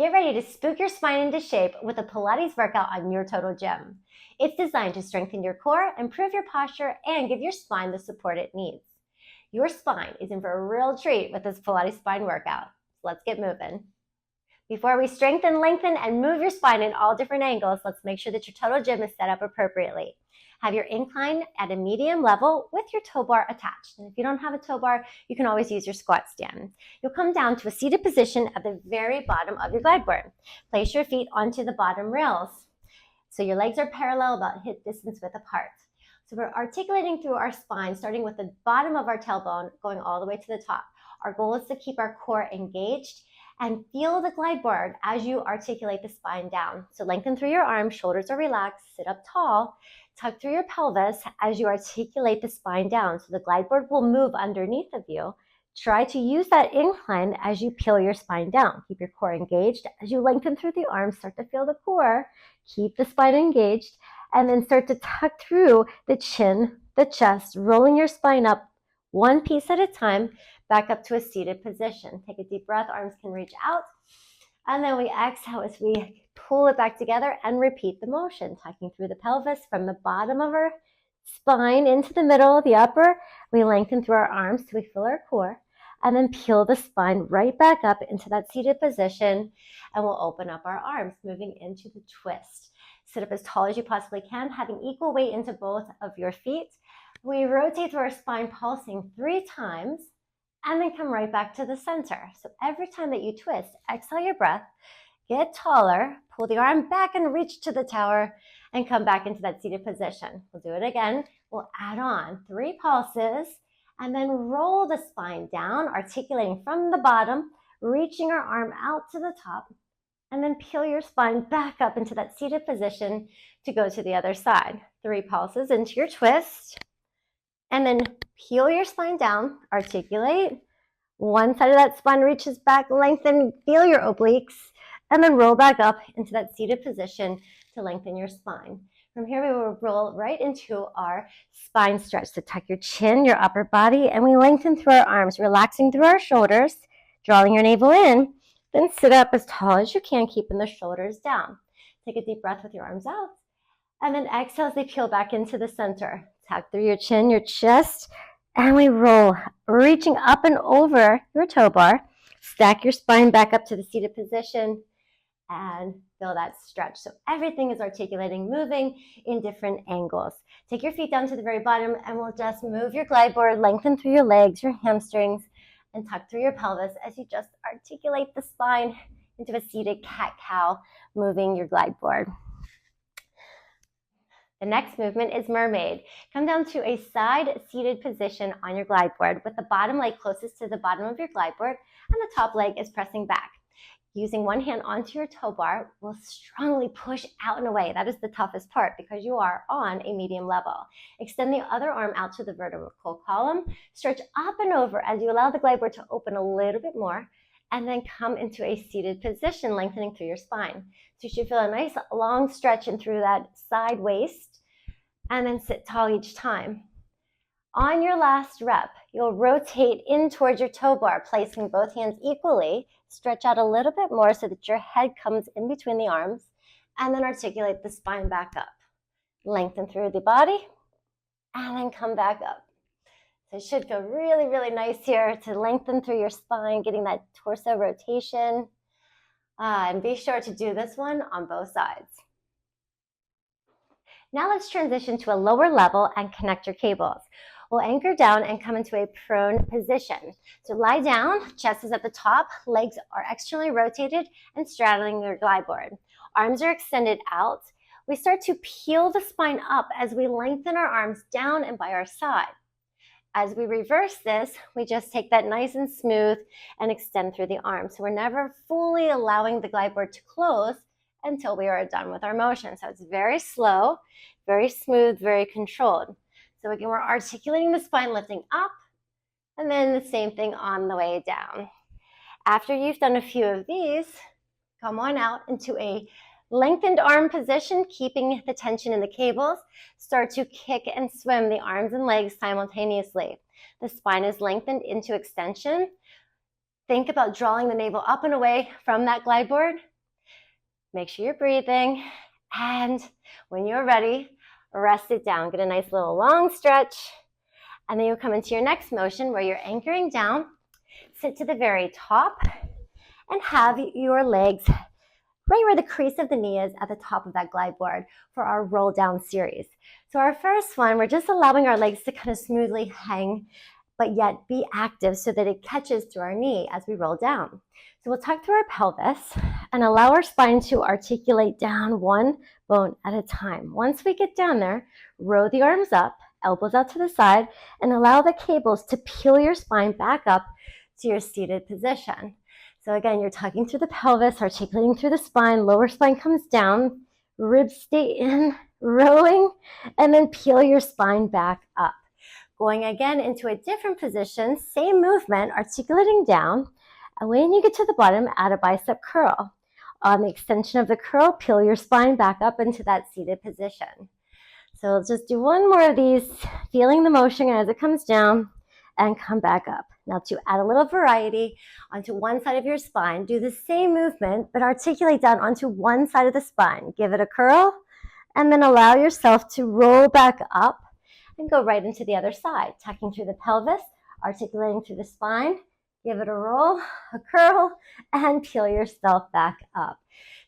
Get ready to spook your spine into shape with a Pilates workout on your total gym. It's designed to strengthen your core, improve your posture, and give your spine the support it needs. Your spine is in for a real treat with this Pilates spine workout. Let's get moving. Before we strengthen, lengthen, and move your spine in all different angles, let's make sure that your total gym is set up appropriately. Have your incline at a medium level with your tow bar attached. And if you don't have a tow bar, you can always use your squat stand. You'll come down to a seated position at the very bottom of your glide board. Place your feet onto the bottom rails. So your legs are parallel, about hip distance width apart. So we're articulating through our spine, starting with the bottom of our tailbone, going all the way to the top. Our goal is to keep our core engaged and feel the glide board as you articulate the spine down. So lengthen through your arms, shoulders are relaxed, sit up tall, tuck through your pelvis as you articulate the spine down. So the glide board will move underneath of you. Try to use that incline as you peel your spine down. Keep your core engaged. As you lengthen through the arms, start to feel the core. Keep the spine engaged, and then start to tuck through the chin, the chest, rolling your spine up one piece at a time, back up to a seated position. Take a deep breath, arms can reach out. And then we exhale as we pull it back together and repeat the motion, tucking through the pelvis from the bottom of our spine into the middle, the upper. We lengthen through our arms till we feel our core, and then peel the spine right back up into that seated position, and we'll open up our arms, moving into the twist. Sit up as tall as you possibly can, having equal weight into both of your feet. We rotate through our spine, pulsing 3 times, and then come right back to the center. So every time that you twist, exhale your breath, get taller, pull the arm back and reach to the tower, and come back into that seated position. We'll do it again. We'll add on 3 pulses, and then roll the spine down, articulating from the bottom, reaching our arm out to the top, and then peel your spine back up into that seated position to go to the other side. 3 pulses into your twist, and then peel your spine down, articulate. One side of that spine reaches back, lengthen, feel your obliques, and then roll back up into that seated position to lengthen your spine. From here, we will roll right into our spine stretch. So tuck your chin, your upper body, and we lengthen through our arms, relaxing through our shoulders, drawing your navel in. Then sit up as tall as you can, keeping the shoulders down. Take a deep breath with your arms out, and then exhale as they peel back into the center. Tuck through your chin, your chest, and we roll, reaching up and over your toe bar. Stack your spine back up to the seated position and feel that stretch. So everything is articulating, moving in different angles. Take your feet down to the very bottom, and we'll just move your glide board, lengthen through your legs, your hamstrings, and tuck through your pelvis as you just articulate the spine into a seated cat-cow, moving your glide board. The next movement is Mermaid. Come down to a side seated position on your glide board with the bottom leg closest to the bottom of your glide board, and the top leg is pressing back. Using one hand onto your toe bar will strongly push out and away. That is the toughest part because you are on a medium level. Extend the other arm out to the vertical column. Stretch up and over as you allow the glide board to open a little bit more, and then come into a seated position, lengthening through your spine. So you should feel a nice long stretch in through that side waist, and then sit tall each time. On your last rep, you'll rotate in towards your toe bar, placing both hands equally. Stretch out a little bit more so that your head comes in between the arms, and then articulate the spine back up. Lengthen through the body, and then come back up. So it should feel really, really nice here to lengthen through your spine, getting that torso rotation. And be sure to do this one on both sides. Now let's transition to a lower level and connect your cables. We'll anchor down and come into a prone position. So lie down, chest is at the top, legs are externally rotated and straddling your glide board. Arms are extended out. We start to peel the spine up as we lengthen our arms down and by our side. As we reverse this, we just take that nice and smooth and extend through the arms. So we're never fully allowing the glide board to close until we are done with our motion. So it's very slow, very smooth, very controlled. So again, we're articulating the spine, lifting up, and then the same thing on the way down. After you've done a few of these, come on out into a lengthened arm position, keeping the tension in the cables. Start to kick and swim the arms and legs simultaneously. The spine is lengthened into extension. Think about drawing the navel up and away from that glide board, Make sure you're breathing. And when you're ready, rest it down. Get a nice little long stretch. And then you'll come into your next motion where you're anchoring down. Sit to the very top and have your legs right where the crease of the knee is at the top of that glide board for our roll down series. So our first one, we're just allowing our legs to kind of smoothly hang, but yet be active so that it catches through our knee as we roll down. So we'll tuck through our pelvis and allow our spine to articulate down one bone at a time. Once we get down there, row the arms up, elbows out to the side, and allow the cables to peel your spine back up to your seated position. So again, you're tucking through the pelvis, articulating through the spine, lower spine comes down, ribs stay in, rowing, and then peel your spine back up. Going again into a different position, same movement, articulating down. And when you get to the bottom, add a bicep curl. On the extension of the curl, peel your spine back up into that seated position. So let's just do one more of these, feeling the motion as it comes down and come back up. Now to add a little variety onto one side of your spine, do the same movement, but articulate down onto one side of the spine. Give it a curl, and then allow yourself to roll back up and go right into the other side, tucking through the pelvis, articulating through the spine. Give it a roll, a curl, and peel yourself back up.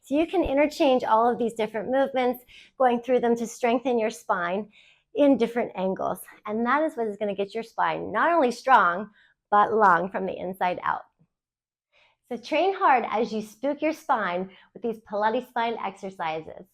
So you can interchange all of these different movements, going through them to strengthen your spine in different angles. And that is what is going to get your spine not only strong, but long from the inside out. So train hard as you spook your spine with these Pilates spine exercises.